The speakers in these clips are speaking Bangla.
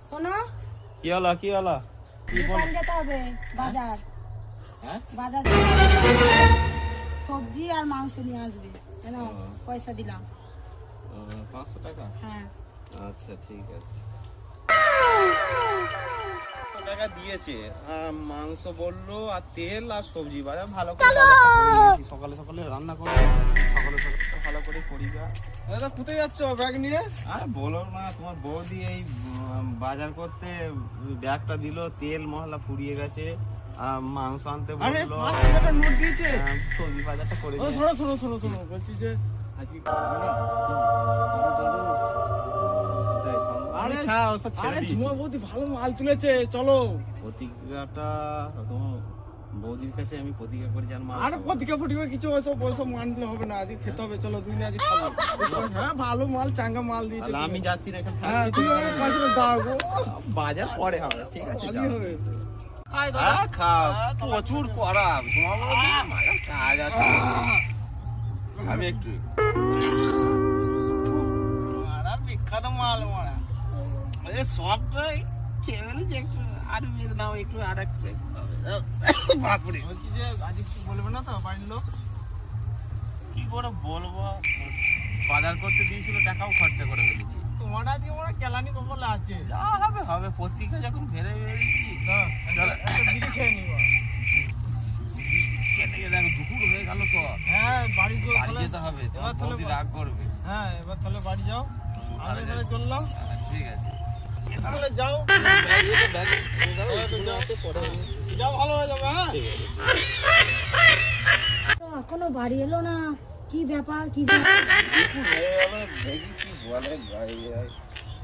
শোনো, কি হলো কি হলো? দোকান যেতে হবে, বাজার। হ্যাঁ বাজার সবজি আর মাংস নিয়ে আসবে। কেন পয়সা দিলাম। 500 টাকা? হ্যাঁ আচ্ছা ঠিক আছে। 500 টাকা দিয়েছে। মাংস বললো আর তেল আর সবজি বাজার ভালো করে বাজারটা করে নিয়েছি। সকালে সকালে রান্না করে সকালে সকালে ভালো করে করি গা। দাদা কোথায় যাচ্ছ ব্যাগ নিয়ে? আর বলো না, তোমার বৌদি এই বাজার করতে ব্যাগটা দিল, তেল মশলা ফুরিয়ে গেছে আর মাংস আনতে আরে বললো। 500 টাকার নোট দিয়েছে। সবজি বাজারটা করে ও নিয়েছি। শোনো বলছি যে আজকে খাবো না। আরে খাও, সব ছেড়ে আরে দিয়েছি। ঝুমা বৌদি ভালো মাল তুলেছে, চলো। প্রতিজ্ঞাটা তোমার বৌদির কাছে আমি প্রতিজ্ঞা করি জান। আরে প্রতিকা ফটিকা কিছু ওসব মানলে হবে না, আজকে খেতে হবে, চলো দুই আজকে খাবো। হ্যাঁ ভালো মাল, চাঙ্গা মাল দিয়েছে। তাহলে আমি যাচ্ছি না, এখান থেকে হ্যাঁ তুই আমাকে পয়সাটা দাও গো। বাজার পরে হবে, ঠিক আছে? ভালোই হবে। খাও, প্রচুর করা ঘুমাবো, কাজ আছে। আমি একটু বিখ্যাত মাল মারা। সবটাই খেয়ে ফেলেছি, একটু আর মেরে নাও, একটু আর একটু বাপরে। বলছি যে আজকে কি বলবে না তো বাড়ির লোক? কি করে বলবো, বাজার করতে দিয়েছিল, টাকাও খরচা করে ফেলেছি। তোমার আজকে মনে হয় কেলানি কপালে আছে। যা হবে হবে, পত্রিকা যখন ফেলে ফেলেছি। চলো একটা বিড়ি খেয়ে নিব। খেতে গিয়ে দেখো দুপুর হয়ে গেল তো। হ্যাঁ বাড়ি বাড়ি যেতে হবে, তোমার তাহলে বৌদি রাগ করবে। হ্যাঁ এবার তাহলে বাড়ি যাও, আমি তাহলে চললাম। ঠিক আছে, তাহলে যাও, যাও ভালো হয়ে যাবে। হ্যাঁ এখনো বাড়ি এলো না, কি ব্যাপার? কি দেখি কি বলে গাড়ি।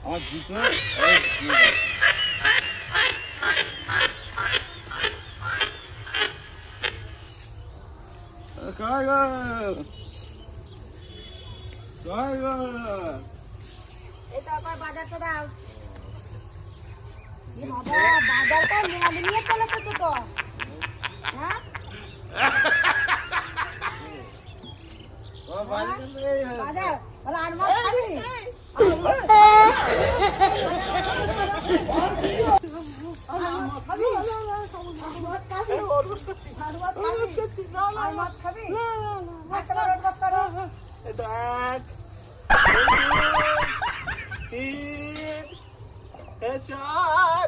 আমার জুতো এই তারপর বাজারটা দাও। এ বাবা, বাজারটা মদ নিয়ে চলে এসেছো তো? হ্যাঁ বাজার বলে আর মাছ খাবি? চার